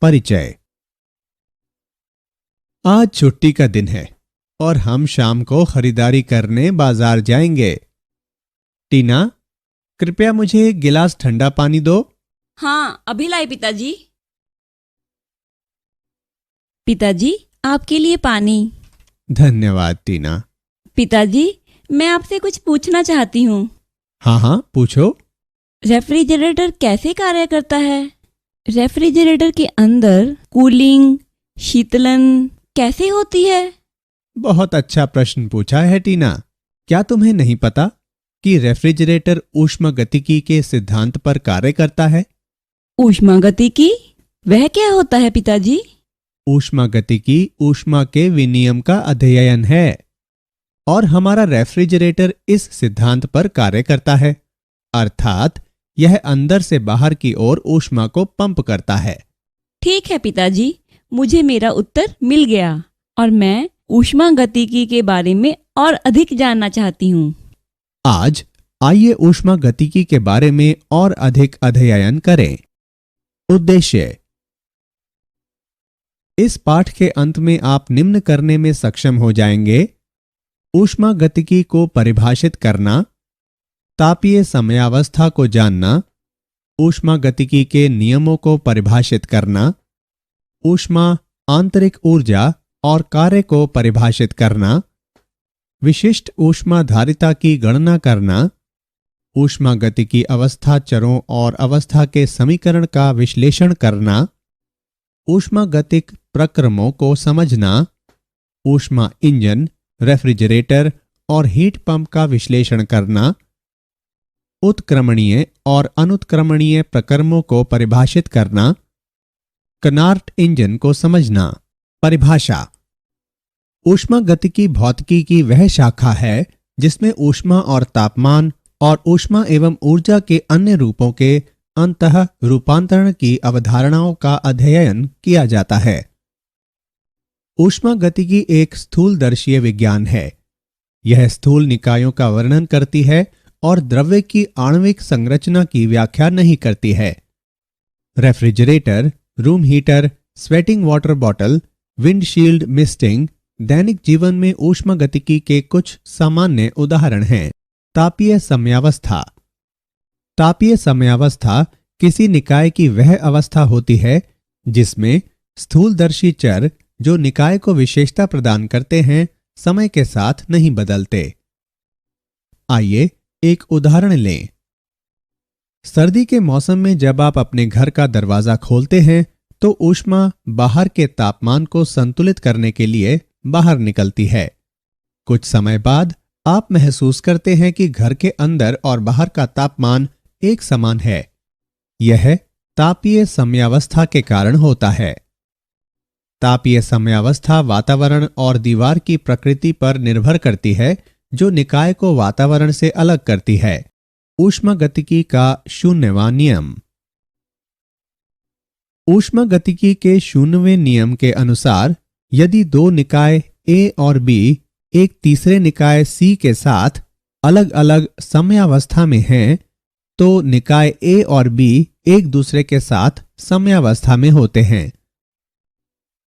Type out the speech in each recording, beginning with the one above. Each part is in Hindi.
परिचय। आज छुट्टी का दिन है और हम शाम को खरीदारी करने बाजार जाएंगे। टीना, कृपया मुझे एक गिलास ठंडा पानी दो। हाँ, अभी लाई पिताजी। पिताजी, आपके लिए पानी। धन्यवाद टीना। पिताजी, मैं आपसे कुछ पूछना चाहती हूँ। हाँ हाँ, पूछो। रेफ्रिजरेटर कैसे कार्य करता है? रेफ्रिजरेटर के अंदर कूलिंग, शीतलन कैसे होती है? बहुत अच्छा प्रश्न पूछा है टीना। क्या तुम्हें नहीं पता कि रेफ्रिजरेटर ऊष्मागतिकी के सिद्धांत पर कार्य करता है? ऊष्मागतिकी वह क्या होता है पिताजी? ऊष्मागतिकी ऊष्मा के विनिमय का अध्ययन है और हमारा रेफ्रिजरेटर इस सिद्धांत पर कार्य करता है, अर्थात यह अंदर से बाहर की ओर ऊष्मा को पंप करता है। ठीक है पिताजी, मुझे मेरा उत्तर मिल गया और मैं ऊष्मागतिकी के बारे में और अधिक जानना चाहती हूँ। आज आइए ऊष्मागतिकी के बारे में और अधिक अध्ययन करें। उद्देश्य। इस पाठ के अंत में आप निम्न करने में सक्षम हो जाएंगे: ऊष्मागतिकी को परिभाषित करना, तापीय समयावस्था को जानना, ऊष्मागतिकी के नियमों को परिभाषित करना, ऊष्मा आंतरिक ऊर्जा और कार्य को परिभाषित करना, विशिष्ट ऊष्माधारिता की गणना करना, ऊष्मागतिकी अवस्था चरों और अवस्था के समीकरण का विश्लेषण करना, ऊष्मागतिक प्रक्रमों को समझना, ऊष्मा इंजन, रेफ्रिजरेटर और हीट पंप का विश्लेषण करना, उत्क्रमणीय और अनुत्क्रमणीय प्रक्रमों को परिभाषित करना, कनार्ट इंजन को समझना। परिभाषा। ऊष्मागतिकी भौतिकी की वह शाखा है जिसमें ऊष्मा और तापमान और ऊष्मा एवं ऊर्जा के अन्य रूपों के अंतः रूपांतरण की अवधारणाओं का अध्ययन किया जाता है। ऊष्मागतिकी एक स्थूलदर्शीय विज्ञान है। यह स्थूल निकायों का वर्णन करती है और द्रव्य की आणविक संरचना की व्याख्या नहीं करती है। Refrigerator, room heater, sweating water bottle, windshield misting दैनिक जीवन में ऊष्मागतिकी के कुछ सामान्य उदाहरण हैं। तापीय समयावस्था। तापीय समयावस्था किसी निकाय की वह अवस्था होती है जिसमें स्थूलदर्शी चर जो निकाय को विशेषता प्रदान करते हैं समय के साथ नहीं बदलते। आइए एक उदाहरण लें। सर्दी के मौसम में जब आप अपने घर का दरवाजा खोलते हैं तो ऊष्मा बाहर के तापमान को संतुलित करने के लिए बाहर निकलती है। कुछ समय बाद आप महसूस करते हैं कि घर के अंदर और बाहर का तापमान एक समान है। यह तापीय समयावस्था के कारण होता है। तापीय समयावस्था वातावरण और दीवार की प्रकृति पर निर्भर करती है जो निकाय को वातावरण से अलग करती है। ऊष्मागतिकी का शून्यवां नियम। ऊष्मागतिकी के शून्यवें नियम के अनुसार यदि दो निकाय ए और बी एक तीसरे निकाय सी के साथ अलग अलग समयावस्था में हैं तो निकाय ए और बी एक दूसरे के साथ समयावस्था में होते हैं।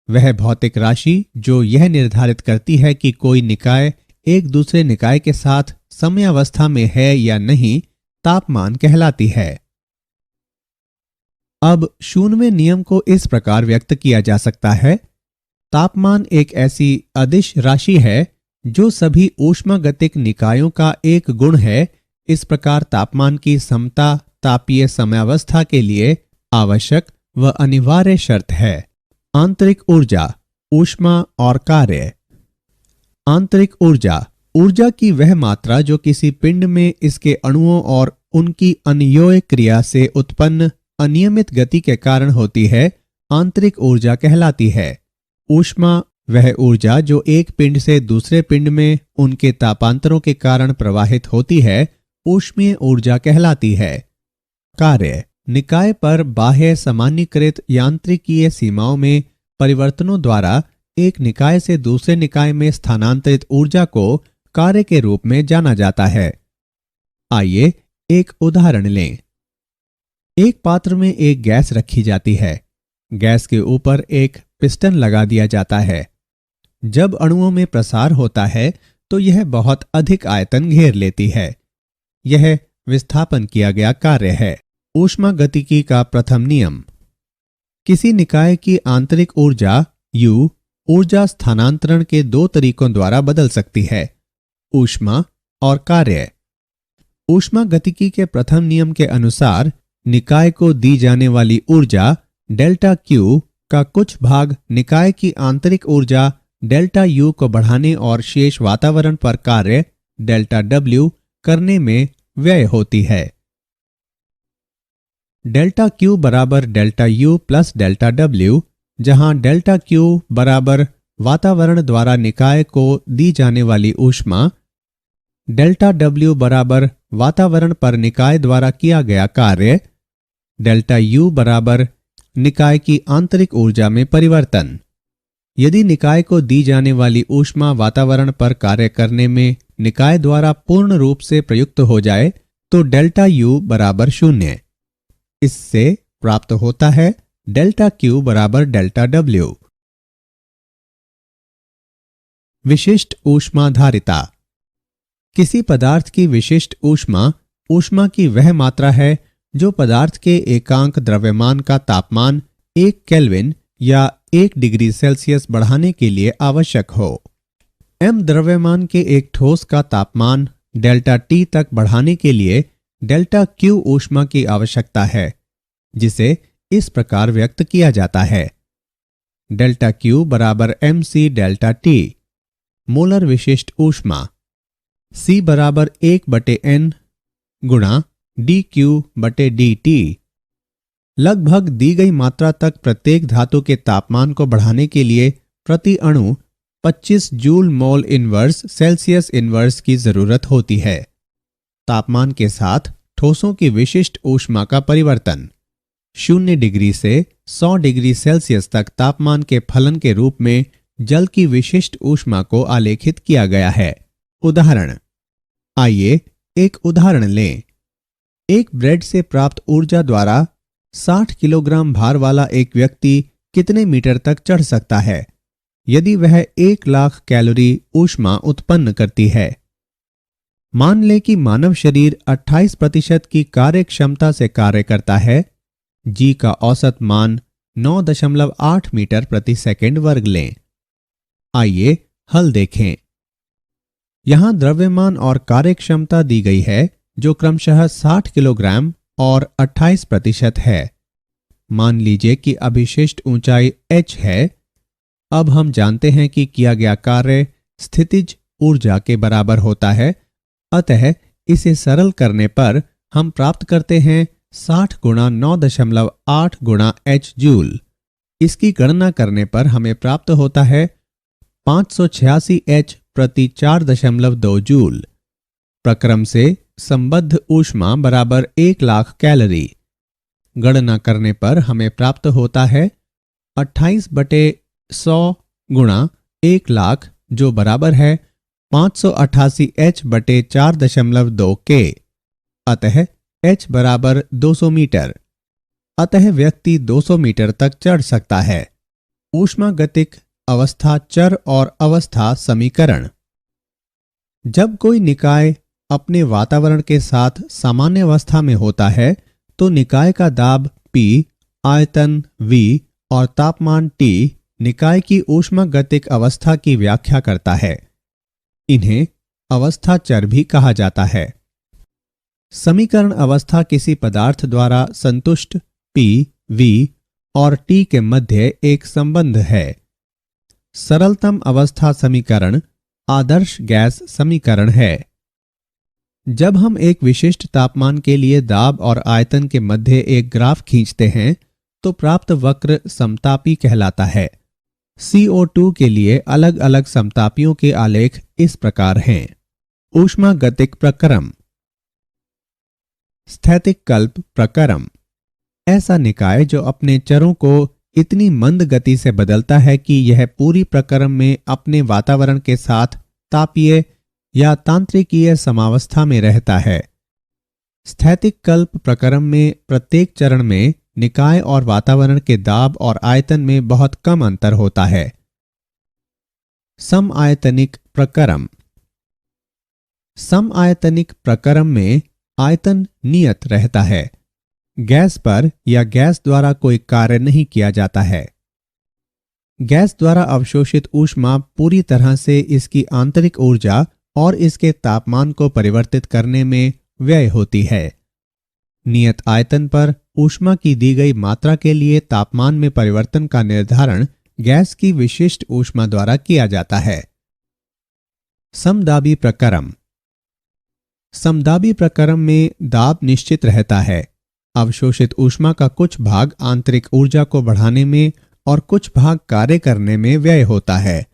वह भौतिक राशि जो यह निर्धारित करती है कि कोई निकाय एक दूसरे निकाय के साथ समयावस्था में है या नहीं, तापमान कहलाती है। अब शून्यवें नियम को इस प्रकार व्यक्त किया जा सकता है: तापमान एक ऐसी अदिश राशि है जो सभी ऊष्मागतिक निकायों का एक गुण है। इस प्रकार तापमान की समता तापीय समयावस्था के लिए आवश्यक व अनिवार्य शर्त है। आंतरिक ऊर्जा, ऊष्मा और कार्य। आंतरिक ऊर्जा, ऊर्जा की वह मात्रा जो किसी पिंड में इसके अणुओं और उनकी अन्योन्य क्रिया से उत्पन्न अनियमित गति के कारण होती है, आंतरिक ऊर्जा कहलाती है। ऊष्मा वह ऊर्जा जो एक पिंड से दूसरे पिंड में उनके तापांतरों के कारण प्रवाहित होती है, ऊष्मीय ऊर्जा कहलाती है। कार्य, निकाय पर बाह्य सामान्यीकृत यांत्रिकीय सीमाओं में परिवर्तनों द्वारा एक निकाय से दूसरे निकाय में स्थानांतरित ऊर्जा को कार्य के रूप में जाना जाता है। आइए एक उदाहरण लें। एक पात्र में एक गैस रखी जाती है। गैस के ऊपर एक पिस्टन लगा दिया जाता है। जब अणुओं में प्रसार होता है तो यह बहुत अधिक आयतन घेर लेती है। यह विस्थापन किया गया कार्य है। ऊष्मागतिकी का प्रथम नियम। किसी निकाय की आंतरिक ऊर्जा U ऊर्जा स्थानांतरण के दो तरीकों द्वारा बदल सकती है, ऊष्मा और कार्य। ऊष्मागतिकी के प्रथम नियम के अनुसार निकाय को दी जाने वाली ऊर्जा डेल्टा Q का कुछ भाग निकाय की आंतरिक ऊर्जा डेल्टा U को बढ़ाने और शेष वातावरण पर कार्य डेल्टा W करने में व्यय होती है। डेल्टा Q बराबर delta U plus delta W, जहां डेल्टा Q बराबर वातावरण द्वारा निकाय को दी जाने वाली ऊष्मा, डेल्टा W बराबर वातावरण पर निकाय द्वारा किया गया कार्य, डेल्टा U बराबर निकाय की आंतरिक ऊर्जा में परिवर्तन। यदि निकाय को दी जाने वाली ऊष्मा वातावरण पर कार्य करने में निकाय द्वारा पूर्ण रूप से प्रयुक्त हो जाए तो डेल्टा U बराबर 0। इससे प्राप्त होता है डेल्टा Q बराबर डेल्टा W। विशिष्ट ऊष्माधारिता। किसी पदार्थ की विशिष्ट ऊष्मा ऊष्मा की वह मात्रा है जो पदार्थ के एकांक द्रव्यमान का तापमान 1 केल्विन या 1 डिग्री सेल्सियस बढ़ाने के लिए आवश्यक हो। m द्रव्यमान के एक ठोस का तापमान डेल्टा T तक बढ़ाने के लिए डेल्टा Q ऊष्मा की आवश्यकता है, जिसे इस प्रकार व्यक्त किया जाता है। डेल्टा Q बराबर mc डेल्टा T। मोलर विशिष्ट ऊष्मा C बराबर 1/n गुणा dQ/dt। लगभग दी गई मात्रा तक प्रत्येक धातु के तापमान को बढ़ाने के लिए प्रति अणु 25 joule mole inverse Celsius inverse की जरूरत होती है। तापमान के साथ ठोसों की विशिष्ट ऊष्मा का परिवर्तन 0 डिग्री से 100 डिग्री सेल्सियस तक तापमान के फलन के रूप में जल की विशिष्ट ऊष्मा को आलेखित किया गया है। उदाहरण। आइए एक उदाहरण लें। एक ब्रेड से प्राप्त ऊर्जा द्वारा 60 किलोग्राम भार वाला एक व्यक्ति कितने मीटर तक चढ़ सकता है यदि वह 1 लाख कैलोरी ऊष्मा उत्पन्न करती है। मान लें कि मानव शरीर 28% की कार्य क्षमता से कार्य करता है। G का औसत मान 9.8 मीटर प्रति सेकंड वर्ग लें। आइए हल देखें। यहां द्रव्यमान और कार्य क्षमता दी गई है जो क्रमशः 60 किलोग्राम और 28% है। मान लीजिए कि अभिशिष्ट ऊंचाई h है। अब हम जानते हैं कि किया गया कार्य स्थितिज ऊर्जा के बराबर होता है, अतः इसे सरल करने पर हम प्राप्त करते हैं 60 गुणा 9.8 गुणा h जूल। इसकी गणना करने पर हमें प्राप्त होता है 586 h प्रति 4.2 जूल। प्रक्रम से संबद्ध ऊष्मा बराबर 1 लाख कैलोरी। गणना करने पर हमें प्राप्त होता है 28/100 गुणा 1 लाख, जो बराबर है 588 h/4.2 के। अतः h बराबर 200 मीटर। अतः व्यक्ति 200 मीटर तक चढ़ सकता है। ऊष्मागतिक अवस्था चर और अवस्था समीकरण। जब कोई निकाय अपने वातावरण के साथ सामान्य अवस्था में होता है तो निकाय का दाब P, आयतन V और तापमान T निकाय की ऊष्मागतिक अवस्था की व्याख्या करता है। इन्हें अवस्था चर भी कहा जाता है। समीकरण अवस्था किसी पदार्थ द्वारा संतुष्ट P, V और T के मध्य एक संबंध है। सरलतम अवस्था समीकरण आदर्श गैस समीकरण है। जब हम एक विशिष्ट तापमान के लिए दाब और आयतन के मध्य एक ग्राफ खींचते हैं तो प्राप्त वक्र समतापी कहलाता है। CO2 के लिए अलग अलग समतापियों के आलेख इस प्रकार हैं। ऊष्मागतिक प्रक्रम। स्थैतिक कल्प प्रक्रम। ऐसा निकाय जो अपने चरों को इतनी मंद गति से बदलता है कि यह पूरी प्रक्रम में अपने वातावरण के साथ तापीय या तांत्रिकीय समावस्था में रहता है। स्थैतिक कल्प प्रक्रम में प्रत्येक चरण में निकाय और वातावरण के दाब और आयतन में बहुत कम अंतर होता है। समआयतनिक प्रकरम। समआयतनिक प्रकरम में आयतन नियत रहता है। गैस पर या गैस द्वारा कोई कार्य नहीं किया जाता है। गैस द्वारा अवशोषित ऊष्मा पूरी तरह से इसकी आंतरिक ऊर्जा और इसके तापमान को परिवर्तित करने में व्यय होती है। नियत आयतन पर ऊष्मा की दी गई मात्रा के लिए तापमान में परिवर्तन का निर्धारण गैस की विशिष्ट ऊष्मा द्वारा किया जाता है। समदाबी प्रकरम। समदाबी प्रकरम में दाब निश्चित रहता है। अवशोषित ऊष्मा का कुछ भाग आंतरिक ऊर्जा को बढ़ाने में और कुछ भाग कार्य करने में व्यय होता है।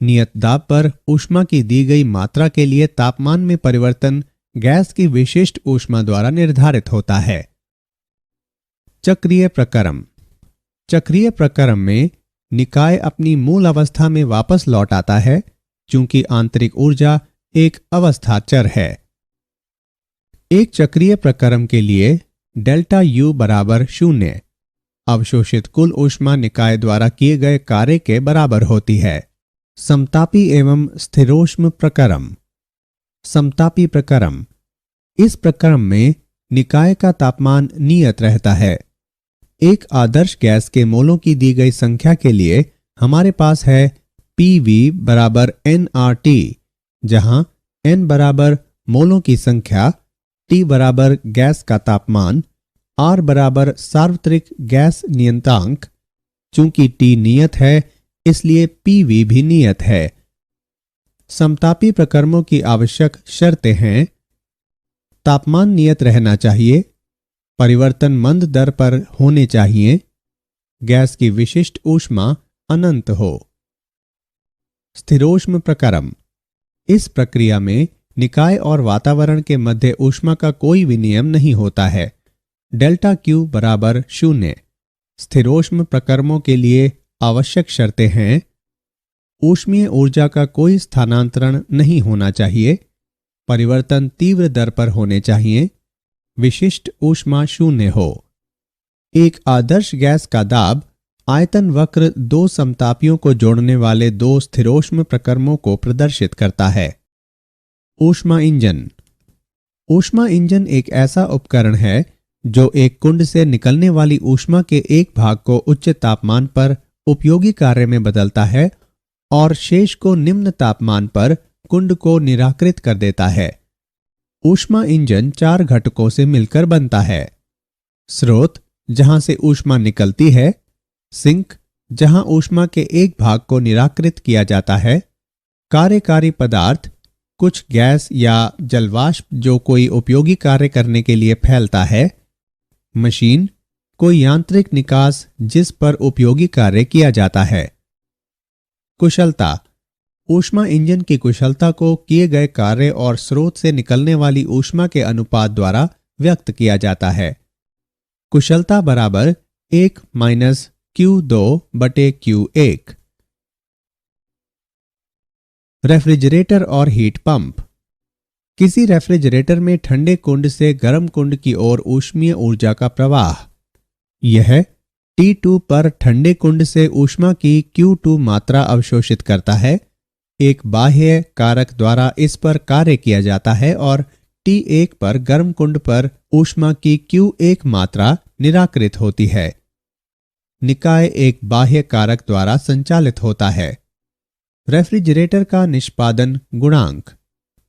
नियत दाब पर ऊष्मा की दी गई मात्रा के लिए तापमान में परिवर्तन गैस की विशिष्ट ऊष्मा द्वारा निर्धारित होता है। चक्रीय प्रकरम। चक्रीय प्रकरम में निकाय अपनी मूल अवस्था में वापस लौट आता है, चूंकि आंतरिक ऊर्जा एक अवस्था चर है। एक चक्रीय प्रकरम के लिए डेल्टा U बराबर 0 अवशोषित कुल ऊष्मा निकाय द्वारा किए गए कार्य के बराबर होती है। समतापी एवं स्थिरोष्म प्रकरम। समतापी प्रकरम। इस प्रकरम में निकाय का तापमान नियत रहता है। एक आदर्श गैस के मोलों की दी गई संख्या के लिए हमारे पास है PV बराबर nRT, जहां n बराबर मोलों की संख्या, T बराबर गैस का तापमान, R बराबर सार्वत्रिक गैस नियतांक। चूंकि T नियत है इसलिए PV भी नियत है। समतापी प्रकरमों की आवश्यक शर्तें हैं: तापमान नियत रहना चाहिए, परिवर्तन मंद दर पर होने चाहिए, गैस की विशिष्ट ऊष्मा अनंत हो। स्थिरोष्म प्रकरम। इस प्रक्रिया में निकाय और वातावरण के मध्य ऊष्मा का कोई विनियम नहीं होता है। डेल्टा Q बराबर 0। स्थिरोष्म प्रकरमों के लिए आवश्यक शर्तें हैं: ऊष्मीय ऊर्जा का कोई स्थानांतरण नहीं होना चाहिए, परिवर्तन तीव्र दर पर होने चाहिए, विशिष्ट ऊष्मा 0 हो। एक आदर्श गैस का दाब आयतन वक्र दो समतापियों को जोड़ने वाले दो स्थिरोष्म प्रकरमों को प्रदर्शित करता है। ऊष्मा इंजन। ऊष्मा इंजन एक ऐसा उपकरण है जो एक कुंड से निकलने वाली ऊष्मा के एक भाग को उच्च तापमान पर उपयोगी कार्य में बदलता है और शेष को निम्न तापमान पर कुंड को निराकृत कर देता है। ऊष्मा इंजन 4 घटकों से मिलकर बनता है: स्रोत, जहां से ऊष्मा निकलती है; सिंक, जहां ऊष्मा के एक भाग को निराकृत किया जाता है; कार्यकारी पदार्थ, कुछ गैस या जलवाष्प जो कोई उपयोगी कार्य करने के लिए फैलता है; मशीन, कोई यांत्रिक निकास जिस पर उपयोगी कार्य किया जाता है। कुशलता। ऊष्मा इंजन की कुशलता को किए गए कार्य और स्रोत से निकलने वाली ऊष्मा के अनुपात द्वारा व्यक्त किया जाता है। कुशलता बराबर 1 माइनस Q2 बटे Q1। रेफ्रिजरेटर और हीट पंप। किसी रेफ्रिजरेटर में ठंडे कुंड से गर्म कुंड की ओर ऊष्मीय ऊर्जा का प्रवाह। यह T2 पर ठंडे कुंड से ऊष्मा की Q2 मात्रा अवशोषित करता है। एक बाह्य कारक द्वारा इस पर कार्य किया जाता है और T1 पर गर्म कुंड पर ऊष्मा की Q1 मात्रा निराकृत होती है। निकाय एक बाह्य कारक द्वारा संचालित होता है। रेफ्रिजरेटर का निष्पादन गुणांक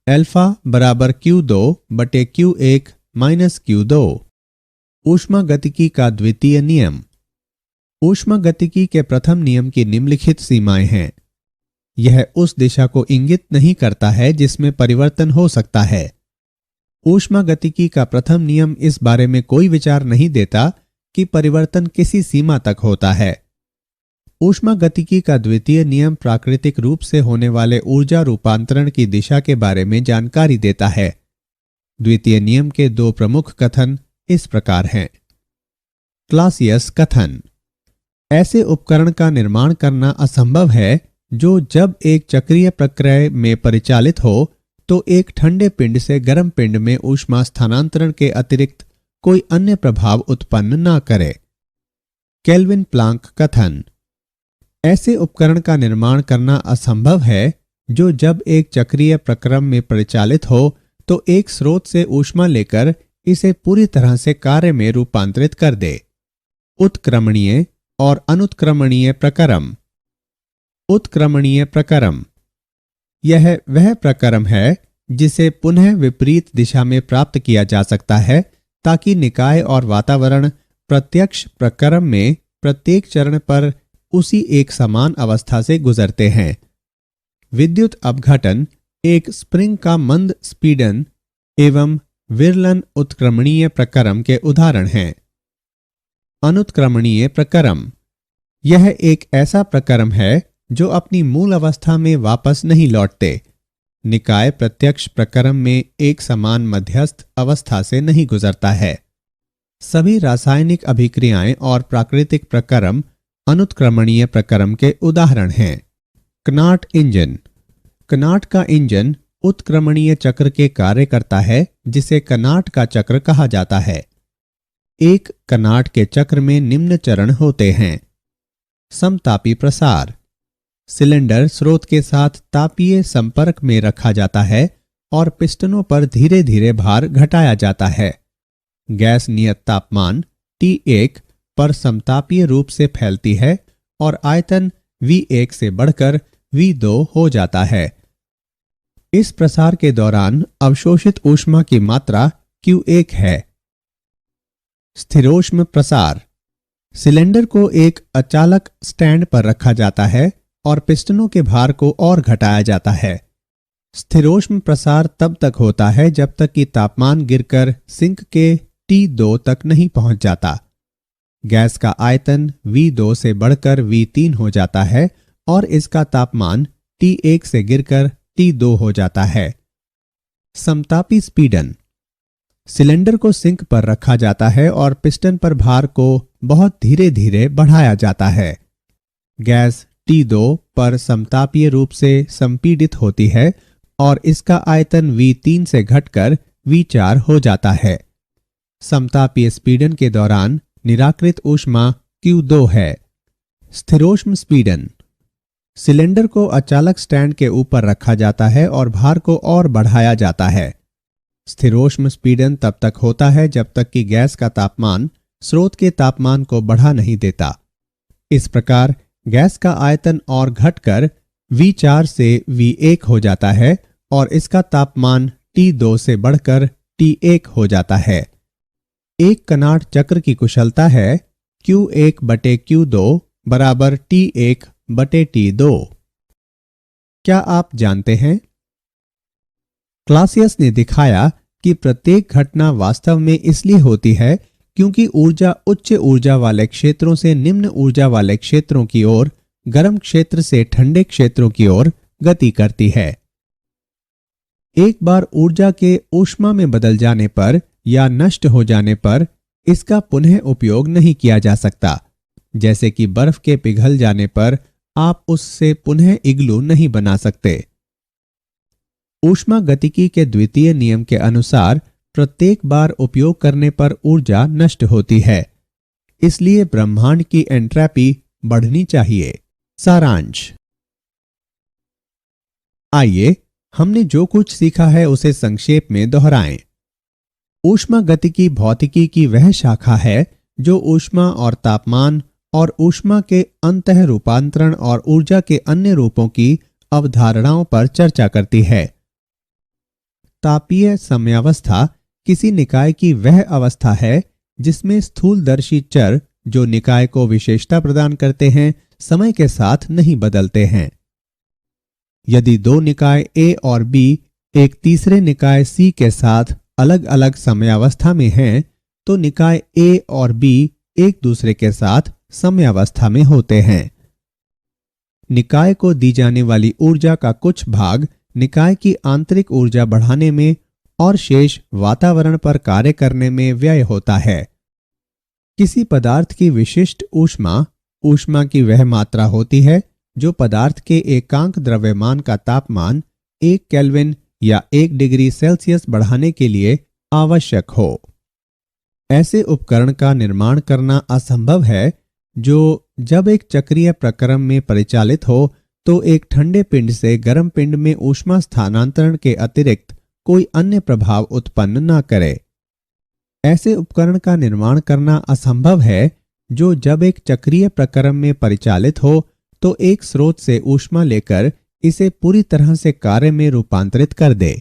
अल्फा बराबर Q2 बटे Q1 माइनस Q2। ऊष्मा गतिकी का द्वितीय नियम। ऊष्मा गतिकी के प्रथम नियम की निम्नलिखित सीमाएं हैं। यह उस दिशा को इंगित नहीं करता है जिसमें परिवर्तन हो सकता है। ऊष्मा गतिकी का प्रथम नियम इस बारे में कोई विचार नहीं देता कि परिवर्तन किसी सीमा तक होता है। ऊष्मा गतिकी का द्वितीय नियम प्राकृतिक रूप से होने वाले ऊर्जा रूपांतरण की दिशा के बारे में जानकारी देता है। द्वितीय नियम के दो प्रमुख कथन इस प्रकार हैं। क्लासियस कथन: ऐसे उपकरण का निर्माण करना असंभव है जो जब एक चक्रीय प्रक्रिया में परिचालित हो तो एक ठंडे पिंड से गर्म पिंड में ऊष्मा स्थानांतरण के अतिरिक्त कोई अन्य प्रभाव उत्पन्न न करे। केल्विन प्लांक कथन: ऐसे उपकरण का निर्माण करना असंभव है जो जब एक चक्रीय प्रक्रम में परिचालित हो तो एक स्रोत से ऊष्मा लेकर इसे पूरी तरह से कार्य में रूपांतरित कर दे। उत्क्रमणीय और अनुत्क्रमणीय प्रक्रम। उत्क्रमणीय प्रक्रम यह वह प्रक्रम है जिसे पुनः विपरीत दिशा में प्राप्त किया जा सकता है ताकि निकाय और वातावरण प्रत्यक्ष प्रक्रम में प्रत्येक चरण पर उसी एक समान अवस्था से गुजरते हैं। विद्युत अपघटन एक स्प्रिंग का मंद स्पीडन एवं विरलन उत्क्रमणीय प्रक्रम के उदाहरण हैं। अनुत्क्रमणीय प्रक्रम यह एक ऐसा प्रक्रम है जो अपनी मूल अवस्था में वापस नहीं लौटते। निकाय प्रत्यक्ष प्रक्रम में एक समान मध्यस्थ अवस्था से नहीं गुजरता है। सभी रासायनिक अभिक्रियाएं और प्राकृतिक प्रक्रम अनुत्क्रमणीय प्रक्रम के उदाहरण हैं। Connaught engine. कनाट का इंजन उत्क्रमणीय चक्र के कार्य करता है जिसे कनाट का चक्र कहा जाता है। एक कनाट के चक्र में निम्न चरण होते हैं। समतापी प्रसार। सिलेंडर स्रोत के साथ तापीय संपर्क में रखा जाता है और पिस्टनों पर धीरे धीरे भार घटाया जाता है। गैस नियत तापमान T1 पर समतापीय रूप से फैलती है और आयतन V1 से बढ़कर V2 हो जाता है। इस प्रसार के दौरान अवशोषित ऊष्मा की मात्रा Q1 है। स्थिरोष्म प्रसार। सिलेंडर को एक अचालक स्टैंड पर रखा जाता है और पिस्टनों के भार को और घटाया जाता है। स्थिरोष्म प्रसार तब तक होता है जब तक कि तापमान गिरकर सिंक के T2 तक नहीं पहुंच जाता। गैस का आयतन V2 से बढ़कर V3 हो जाता है और इसका तापमान T1 से गिरकर T2 हो जाता है। समतापी स्पीडन। सिलेंडर को सिंक पर रखा जाता है और पिस्टन पर भार को बहुत धीरे धीरे बढ़ाया जाता है। गैस T2 पर समतापीय रूप से संपीड़ित होती है और इसका आयतन V3 से घटकर V4 हो जाता है। समतापीय स्पीडन के दौरान निराकृत ऊष्मा Q2 है। स्थिरोष्म स्पीडन। सिलेंडर को अचालक स्टैंड के ऊपर रखा जाता है और भार को और बढ़ाया जाता है। स्थिरोष्म स्पीडन तब तक होता है जब तक कि गैस का तापमान स्रोत के तापमान को बढ़ा नहीं देता। इस प्रकार गैस का आयतन और घटकर V4 से V1 हो जाता है और इसका तापमान T2 से बढ़कर T1 हो जाता है। एक कनाट चक्र की कुशलता है Q1/Q2 बराबर T1/T2। क्या आप जानते हैं? क्लासियस ने दिखाया कि प्रत्येक घटना वास्तव में इसलिए होती है क्योंकि ऊर्जा उच्च ऊर्जा वाले क्षेत्रों से निम्न ऊर्जा वाले क्षेत्रों की ओर, गर्म क्षेत्र से ठंडे क्षेत्रों की ओर गति करती है। एक बार ऊर्जा के ऊष्मा में बदल जाने पर या नष्ट हो जाने पर इसका पुनः उपयोग नहीं किया जा सकता। जैसे कि बर्फ के पिघल जाने पर आप उससे पुनः इग्लू नहीं बना सकते। ऊष्मा गतिकी के द्वितीय नियम के अनुसार प्रत्येक बार उपयोग करने पर ऊर्जा नष्ट होती है। इसलिए ब्रह्मांड की एंट्रैपी बढ़नी चाहिए। सारांश। आइए हमने जो कुछ सीखा है उसे संक्षेप में दोहराएं। ऊष्मा गतिकी भौतिकी की वह शाखा है जो ऊष्मा और तापमान और ऊष्मा के अंतः रूपांतरण और ऊर्जा के अन्य रूपों की अवधारणाओं पर चर्चा करती है। तापीय समयावस्था किसी निकाय की वह अवस्था है जिसमें स्थूलदर्शी चर जो निकाय को विशेषता प्रदान करते हैं समय के साथ नहीं बदलते हैं। यदि दो निकाय A और B एक तीसरे निकाय C के साथ अलग अलग समयावस्था में हैं तो निकाय A और B एक दूसरे के साथ समयावस्था में होते हैं। निकाय को दी जाने वाली ऊर्जा का कुछ भाग निकाय की आंतरिक ऊर्जा बढ़ाने में और शेष वातावरण पर कार्य करने में व्यय होता है। किसी पदार्थ की विशिष्ट ऊष्मा ऊष्मा की वह मात्रा होती है जो पदार्थ के एकांक द्रव्यमान का तापमान 1 केल्विन या 1 डिग्री सेल्सियस बढ़ाने के लिए आवश्यक हो। ऐसे उपकरण का निर्माण करना असंभव है जो जब एक चक्रीय प्रक्रम में परिचालित हो तो एक ठंडे पिंड से गर्म पिंड में ऊष्मा स्थानांतरण के अतिरिक्त कोई अन्य प्रभाव उत्पन्न न करे। ऐसे उपकरण का निर्माण करना असंभव है जो जब एक चक्रीय प्रक्रम में परिचालित हो तो एक स्रोत से ऊष्मा लेकर इसे पूरी तरह से कार्य में रूपांतरित कर दे।